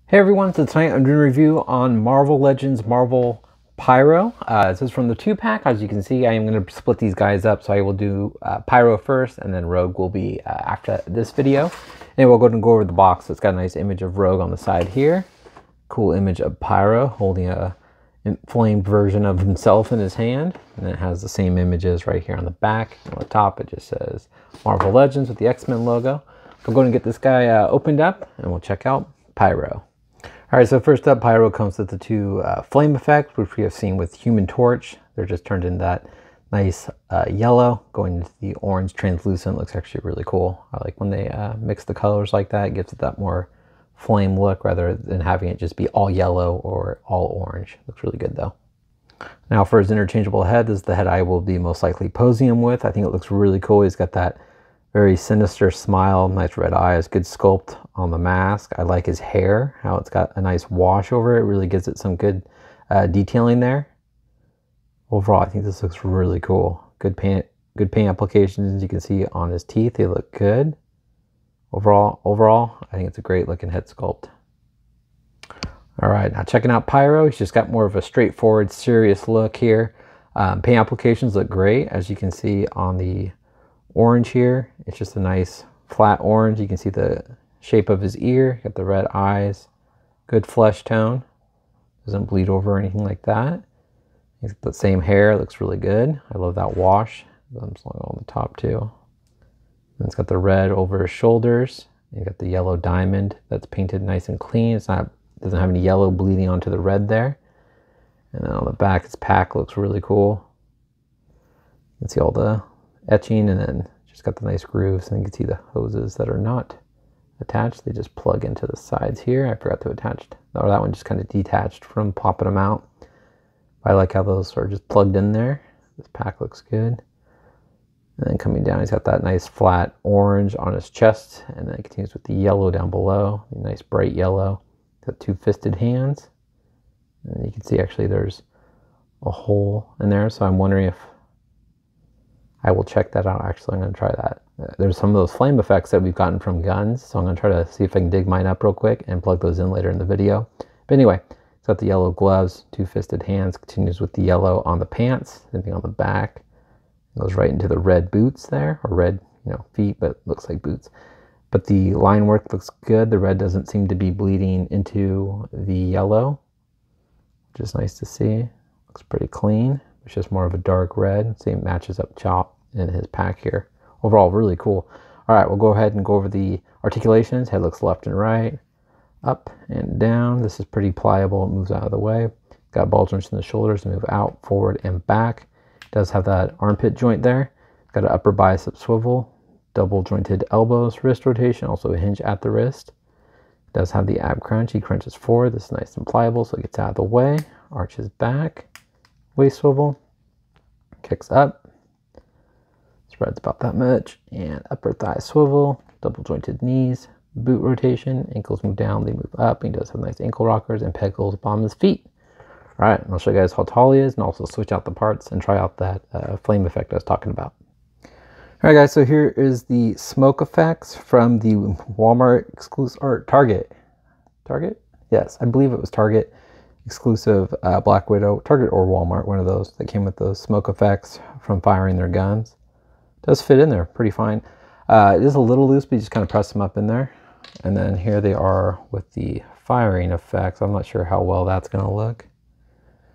Hey everyone, so tonight I'm doing a review on Marvel Legends Marvel Pyro. This is from the 2-pack. As you can see, I am going to split these guys up, so I will do Pyro first, and then Rogue will be after this video. And we'll go and go over the box. So it's got a nice image of Rogue on the side here. Cool image of Pyro holding a inflamed version of himself in his hand. And it has the same images right here on the back. On the top, it just says Marvel Legends with the X-Men logo. We'll go and get this guy opened up, and we'll check out Pyro. All right, so first up, Pyro comes with the two flame effects, which we have seen with Human Torch. They're just turned in that nice yellow, going into the orange translucent. Looks actually really cool. I like when they mix the colors like that. It gives it that more flame look rather than having it just be all yellow or all orange. Looks really good though. Now for his interchangeable head, this is the head I will be most likely posing him with. I think it looks really cool. He's got that very sinister smile, nice red eyes, good sculpt on the mask. I like his hair, how it's got a nice wash over it. Really gives it some good detailing there. Overall, I think this looks really cool. Good paint applications, as you can see on his teeth. They look good. Overall, I think it's a great looking head sculpt. All right, now checking out Pyro. He's just got more of a straightforward, serious look here. Paint applications look great, as you can see on the orange here. It's just a nice flat orange. You can see the shape of his ear, got the red eyes, good flesh tone, doesn't bleed over or anything like that. He's got the same hair, looks really good. I love that wash. I'm just on the top too. And it's got the red over his shoulders. You got the yellow diamond that's painted nice and clean. Doesn't have any yellow bleeding onto the red there. And then on the back, his pack looks really cool. You can see all the etching, and then just got the nice grooves, and you can see the hoses that are not attached. They just plug into the sides here. I forgot to attach, or that one just kind of detached from popping them out. I like how those are just plugged in there. This pack looks good. And then coming down, he's got that nice flat orange on his chest, and then it continues with the yellow down below, nice bright yellow. Got two fisted hands, and you can see actually there's a hole in there, so I'm wondering if I will check that out. Actually, I'm going to try that. There's some of those flame effects that we've gotten from guns, so I'm going to try to see if I can dig mine up real quick and plug those in later in the video. But anyway, it's got the yellow gloves, two fisted hands, continues with the yellow on the pants, same thing on the back. It goes right into the red boots there, or red, feet, but looks like boots. But the line work looks good. The red doesn't seem to be bleeding into the yellow, which is nice to see. Looks pretty clean. It's just more of a dark red. Same matches up top in his pack here. Overall, really cool. All right, we'll go ahead and go over the articulations. Head looks left and right, up and down. This is pretty pliable. It moves out of the way. Got ball joints in the shoulders to move out, forward, and back. It does have that armpit joint there. Got an upper bicep swivel, double jointed elbows, wrist rotation, also a hinge at the wrist. It does have the ab crunch. He crunches forward. This is nice and pliable, so it gets out of the way. Arches back. Waist swivel, kicks up, spreads about that much, and upper thigh swivel, double jointed knees, boot rotation, ankles move down, they move up. He does have nice ankle rockers and peg holes upon his feet. All right, and I'll show you guys how tall he is, and also switch out the parts and try out that flame effect I was talking about. All right, guys, so here is the smoke effects from the Walmart exclusive, or Target? Yes, I believe it was Target. Exclusive Black Widow, Target or Walmart, one of those that came with those smoke effects from firing their guns. Does fit in there pretty fine. It is a little loose, but you just kind of press them up in there. And then here they are with the firing effects. I'm not sure how well that's going to look,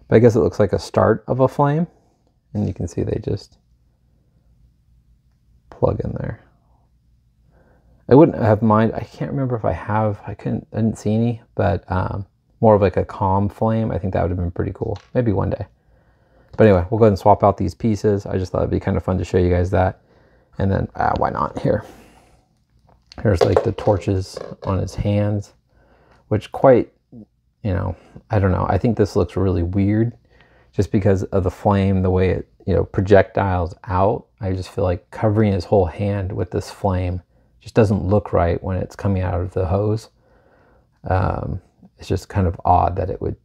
but I guess it looks like a start of a flame, and you can see they just plug in there. I wouldn't have mind. I can't remember if I have. I didn't see any, but more of like a calm flame. I think that would have been pretty cool. Maybe one day. But anyway, we'll go ahead and swap out these pieces. I just thought it'd be kind of fun to show you guys that. And then, why not? Here's like the torches on his hands, which quite, I don't know. I think this looks really weird just because of the flame, the way it, projectiles out. I just feel like covering his whole hand with this flame just doesn't look right when it's coming out of the hose. It's just kind of odd that it would,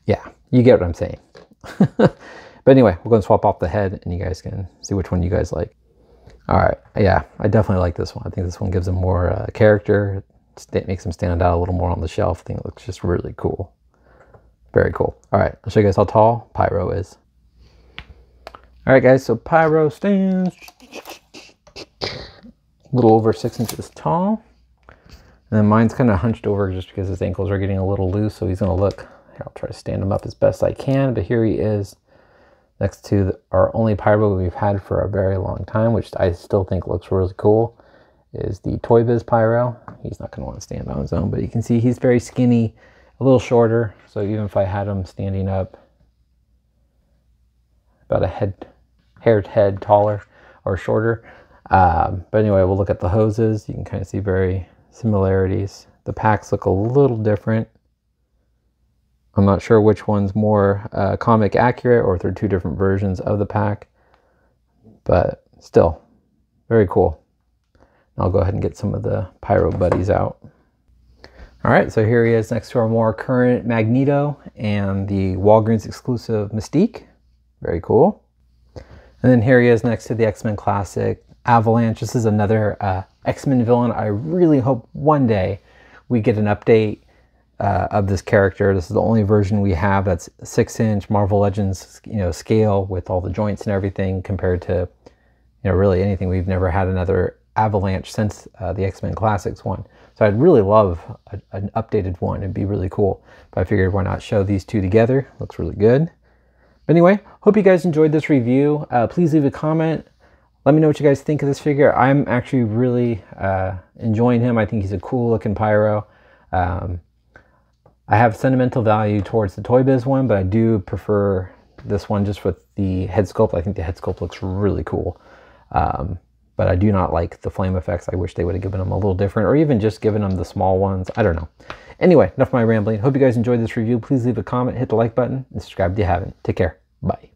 yeah, you get what I'm saying. But anyway, we're going to swap off the head, and you guys can see which one you guys like. All right, yeah, I definitely like this one. I think this one gives him more character. It makes him stand out a little more on the shelf. I think it looks just really cool. Very cool. All right, I'll show you guys how tall Pyro is. All right, guys, so Pyro stands a little over 6 inches tall. And then mine's kind of hunched over just because his ankles are getting a little loose, so he's going to look, here, I'll try to stand him up as best I can, but here he is next to our only Pyro we've had for a very long time, which I still think looks really cool, is the Toy Biz Pyro. He's not going to want to stand on his own, but you can see he's very skinny, a little shorter, so even if I had him standing up about a hair's head taller or shorter. But anyway, we'll look at the hoses. You can kind of see very similarities. The packs look a little different. I'm not sure which one's more comic accurate or if they're two different versions of the pack, but still very cool. I'll go ahead and get some of the Pyro buddies out. All right, so here he is next to our more current Magneto and the Walgreens exclusive Mystique. Very cool. And then here he is next to the X-Men Classic Avalanche. This is another X-Men villain. I really hope one day we get an update of this character. This is the only version we have that's 6-inch Marvel Legends, scale with all the joints and everything, compared to, really anything. We've never had another Avalanche since the X-Men Classics one. So I'd really love an updated one. It'd be really cool. But I figured why not show these two together. Looks really good. But anyway, hope you guys enjoyed this review. Please leave a comment. Let me know what you guys think of this figure. I'm actually really enjoying him. I think he's a cool looking Pyro. I have sentimental value towards the Toy Biz one, but I do prefer this one just with the head sculpt. I think the head sculpt looks really cool. But I do not like the flame effects. I wish they would have given them a little different, or even just given them the small ones. I don't know. Anyway, enough of my rambling. Hope you guys enjoyed this review. Please leave a comment, hit the like button, and subscribe if you haven't. Take care. Bye.